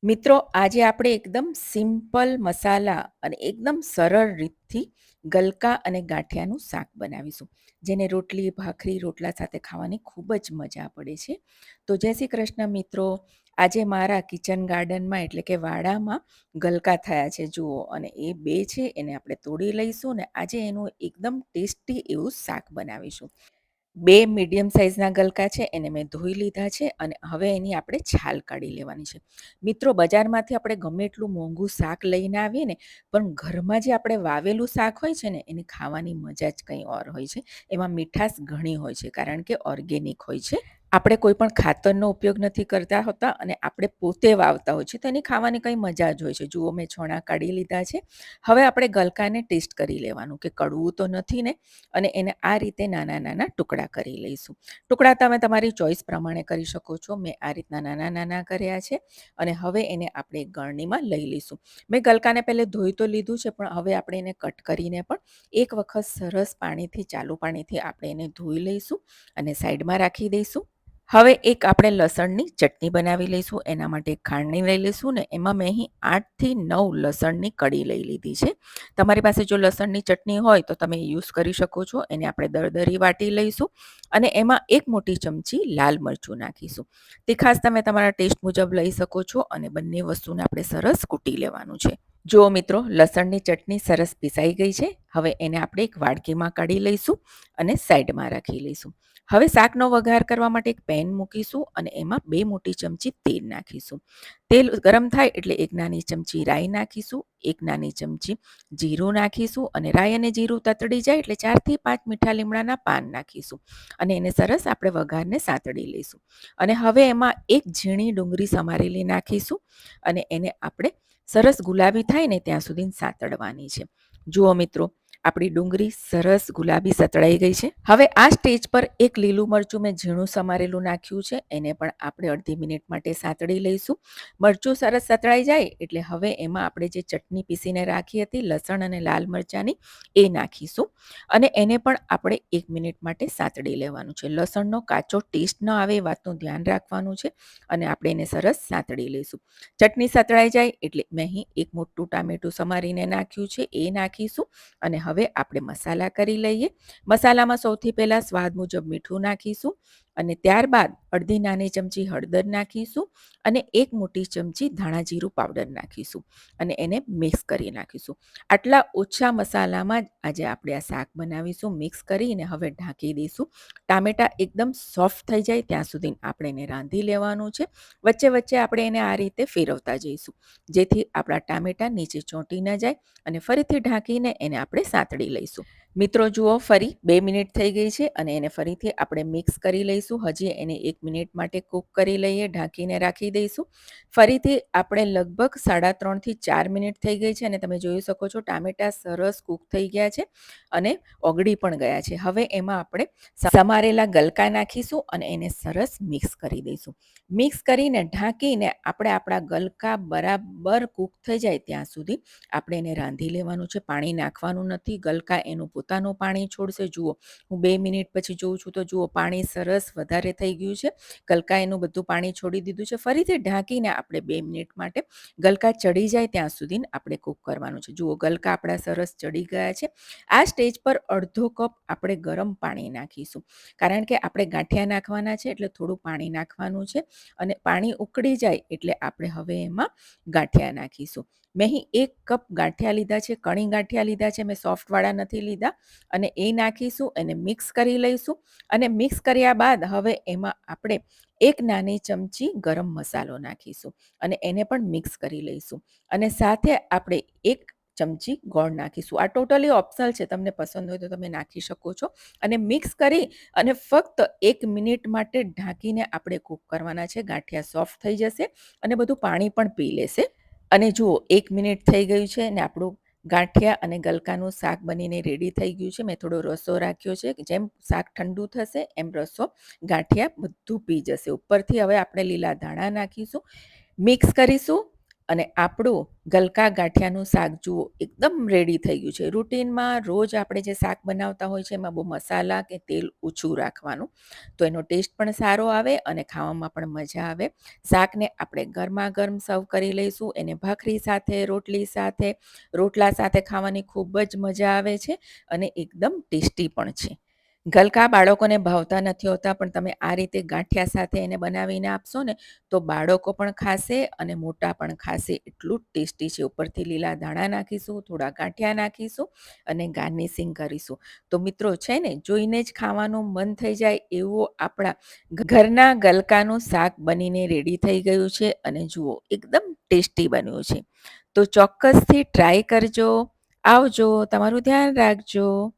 મિત્રો, આજે આપણે એકદમ સિમ્પલ મસાલા અને એકદમ સરળ રીતથી ગલકા અને ગાંઠિયાનું શાક બનાવીશું, જેને રોટલી, ભાખરી, રોટલા સાથે ખાવાની ખૂબ જ મજા પડે છે. તો જય શ્રી કૃષ્ણ મિત્રો. આજે મારા કિચન ગાર્ડનમાં એટલે કે વાડામાં ગલકા થયા છે જુઓ, અને એ બે છે એને આપણે તોડી લઈશું ને આજે એનું એકદમ ટેસ્ટી એવું શાક બનાવીશું. બે મીડિયમ સાઇઝના ગલકા છે એને મેં ધોઈ લીધા છે અને હવે એની આપણે છાલ કાઢી લેવાની છે. મિત્રો, બજારમાંથી આપણે ગમે એટલું મોંઘું શાક લઈને આવીએ ને, પણ ઘરમાં જે આપણે વાવેલું શાક હોય છે ને એની ખાવાની મજા જ કંઈ ઓર હોય છે. એમાં મીઠાશ ઘણી હોય છે કારણ કે ઓર્ગેનિક હોય છે. આપણે કોઈ પણ ખાતરનો ઉપયોગ નથી કરતા હોતા અને આપણે પોતે વાવતા હોય છે, તો એની ખાવાની કંઈ મજા જ હોય છે. જુઓ, મેં છોણા કાઢી લીધા છે. હવે આપણે ગલકાને ટેસ્ટ કરી લેવાનું કે કડવું તો નથી ને, અને એને આ રીતે નાના નાના ટુકડા કરી લઈશું. ટુકડા તમે તમારી ચોઈસ પ્રમાણે કરી શકો છો. મેં આ રીતના નાના નાના કર્યા છે અને હવે એને આપણે એક ગળણીમાં લઈ લઈશું. મેં ગલકાને પહેલે ધોઈ તો લીધું છે, પણ હવે આપણે એને કટ કરીને પણ એક વખત સરસ પાણીથી, ચાલુ પાણીથી આપણે એને ધોઈ લઈશું અને સાઈડમાં રાખી દઈશું. હવે એક આપણે લસણની ચટણી બનાવી લઈશું. એના માટે એક ખાંડણી લઈ લઈશું ને એમાં મેં અહીં 8થી 9 લસણની કળી લઈ લીધી છે. તમારી પાસે જો લસણની ચટણી હોય તો તમે યુઝ કરી શકો છો. એને આપણે દરદરી વાટી લઈશું અને એમાં એક મોટી ચમચી લાલ મરચું નાખીશું. તીખાશ તમે તમારા ટેસ્ટ મુજબ લઈ શકો છો અને બંને વસ્તુને આપણે સરસ કૂટી લેવાનું છે. જુઓ મિત્રો, લસણની ચટણી સરસ પીસાઈ ગઈ છે. હવે એને આપણે એક વાડકીમાં કાઢી લઈશું અને સાઈડમાં રાખી લઈશું. હવે શાકનો વઘાર કરવા માટે એક પેન મૂકીશું અને એમાં 2 મોટી ચમચી તેલ નાખીશું. તેલ ગરમ થાય એટલે એક નાની ચમચી રાઈ નાખીશું, એક નાની ચમચી જીરું નાખીશું અને રાઈ અને જીરું તતડી જાય એટલે 4થી 5 મીઠા લીમડાના પાન નાખીશું અને એને સરસ આપણે વઘારને સાંતળી લઈશું. અને હવે એમાં એક ઝીણી ડુંગળી સમારેલી નાખીશું અને એને આપણે સરસ ગુલાબી થાય ને ત્યાં સુધી સાંતળવાની છે. જુઓ મિત્રો, આપણી ડુંગળી સરસ ગુલાબી સતળાઈ ગઈ છે. હવે આ સ્ટેજ પર એક લીલું મરચું મેં ઝીણું સમારેલું નાખ્યું છે, એને પણ આપણે અડધી મિનિટ માટે સાંતળી લઈશું. મરચું સરસ સતળાઈ જાય એટલે હવે એમાં આપણે જે ચટણી પીસીને રાખી હતી લસણ અને લાલ મરચાંની, એ નાખીશું અને એને પણ આપણે 1 મિનિટ માટે સાંતળી લેવાનું છે. લસણનો કાચો ટેસ્ટ ન આવે એ વાતનું ધ્યાન રાખવાનું છે અને આપણે એને સરસ સાંતળી લઈશું. ચટણી સતળાઈ જાય એટલે મેં અહીં એક મોટું ટામેટું સમારીને નાખ્યું છે, એ નાખીશું અને હવે આપણે મસાલા કરી લઈએ. મસાલામાં સૌથી પહેલાં સ્વાદ મુજબ મીઠું નાખીશું અને ત્યારબાદ અડધી નાની ચમચી હળદર નાખીશું અને એક મોટી ચમચી ધાણા જીરું પાવડર નાખીશું અને એને મિક્સ કરી નાખીશું. આટલા ઓછા મસાલામાં જ આજે આપણે આ શાક બનાવીશું. મિક્સ કરીને હવે ઢાંકી દઈશું. ટામેટા એકદમ સોફ્ટ થઈ જાય ત્યાં સુધી આપણે એને રાંધી લેવાનું છે. વચ્ચે વચ્ચે આપણે એને આ રીતે ફેરવતા જઈશું જેથી આપણા ટામેટા નીચે ચોંટી ન જાય અને ફરીથી ઢાંકીને એને આપણે સાંતળી લઈશું. મિત્રો જુઓ, ફરી 2 મિનિટ થઈ ગઈ છે અને એને ફરીથી આપણે મિક્સ કરી લઈશું. હજી એને 1 મિનિટ માટે કૂક કરી લઈએ, ઢાંકીને રાખી દઈશું. ફરીથી આપણે લગભગ 3.5થી 4 મિનિટ થઈ ગઈ છે અને તમે જોઈ શકો છો ટામેટા સરસ કૂક થઈ ગયા છે અને ઓગળી પણ ગયા છે. હવે એમાં આપણે સમારેલા ગલકા નાખીશું અને એને સરસ મિક્સ કરી દઈશું. મિક્સ કરીને ઢાંકીને આપણે આપણા ગલકા બરાબર કૂક થઈ જાય ત્યાં સુધી આપણે એને રાંધી લેવાનું છે. પાણી નાખવાનું નથી. ગલકા એનું પોતાનું પાણી છોડશે. જુઓ, હું 2 મિનિટ પછી જોઉં છું તો જુઓ પાણી સરસ વધારે થઈ ગયું છે. ગલકા એનું બધું પાણી છોડી દીધું છે. ફરીથી ઢાંકીને આપણે 2 મિનિટ માટે ગલકા ચડી જાય ત્યાં સુધી આપણે કૂક કરવાનું છે. જુઓ, ગલકા આપણા સરસ ચડી ગયા છે. આ સ્ટેજ પર અડધો કપ આપણે ગરમ પાણી નાખીશું કારણ કે આપણે ગાંઠિયા નાખવાના છે એટલે થોડું પાણી નાખવાનું છે અને પાણી ઉકળી જાય એટલે આપણે હવે એમાં ગાંઠિયા નાખીશું. મેં અહીં 1 કપ ગાંઠિયા લીધા છે, કણી ગાંઠિયા લીધા છે, મેં સોફ્ટવાળા નથી લીધા અને એ નાખીશું. એને મિક્સ કરી લઈશું અને મિક્સ કર્યા બાદ હવે એમાં આપણે એક નાની ચમચી ગરમ મસાલો નાખીશું અને એને પણ મિક્સ કરી લઈશું અને સાથે આપણે 1 ચમચી ગોળ નાખીશું. આ ટોટલી ઓપ્શનલ છે, તમને પસંદ હોય તો તમે નાખી શકો છો અને મિક્સ કરી અને ફક્ત 1 મિનિટ માટે ઢાંકીને આપણે કૂક કરવાના છે. ગાંઠિયા સોફ્ટ થઈ જશે અને બધું પાણી પણ પી લેશે. અને જુઓ, 1 મિનિટ થઈ ગયું છે અને આપણું ગાંઠિયા અને ગલકાનું શાક બનીને રેડી થઈ ગયું છે. મેં થોડો રસો રાખ્યો છે. જેમ શાક ઠંડુ થશે એમ રસો ગાંઠિયા બધું પી જશે. ઉપરથી હવે આપણે લીલા ધાણા નાખીશું, મિક્સ કરીશું અને આપણું ગલકા ગાંઠિયાનું શાક જુઓ એકદમ રેડી થઈ ગયું છે. રૂટિનમાં રોજ આપણે જે શાક બનાવતા હોય છે એમાં બહુ મસાલા કે તેલ ઓછું રાખવાનું, તો એનો ટેસ્ટ પણ સારો આવે અને ખાવામાં પણ મજા આવે. શાકને આપણે ગરમા ગરમ સર્વ કરી લઈશું, એને ભાખરી સાથે, રોટલી સાથે, રોટલા સાથે ખાવાની ખૂબ જ મજા આવે છે અને એકદમ ટેસ્ટી પણ છે. ગલકા બાળકોને ભાવતા નથી હોતા, પણ તમે આ રીતે ગાંઠિયા સાથે એને બનાવીને આપશો ને તો બાળકો પણ ખાશે અને મોટા પણ ખાશે. એટલું જ ટેસ્ટી છે. ઉપરથી લીલા ધાણા નાખીશું, થોડા ગાંઠિયા નાખીશું અને ગાર્નિશિંગ કરીશું. તો મિત્રો છે ને, જોઈને જ ખાવાનું મન થઈ જાય એવું આપણા ઘરના ગલકાનું શાક બનીને રેડી થઈ ગયું છે અને જુઓ એકદમ ટેસ્ટી બન્યું છે. તો ચોક્કસથી ટ્રાય કરજો. આવજો, તમારું ધ્યાન રાખજો.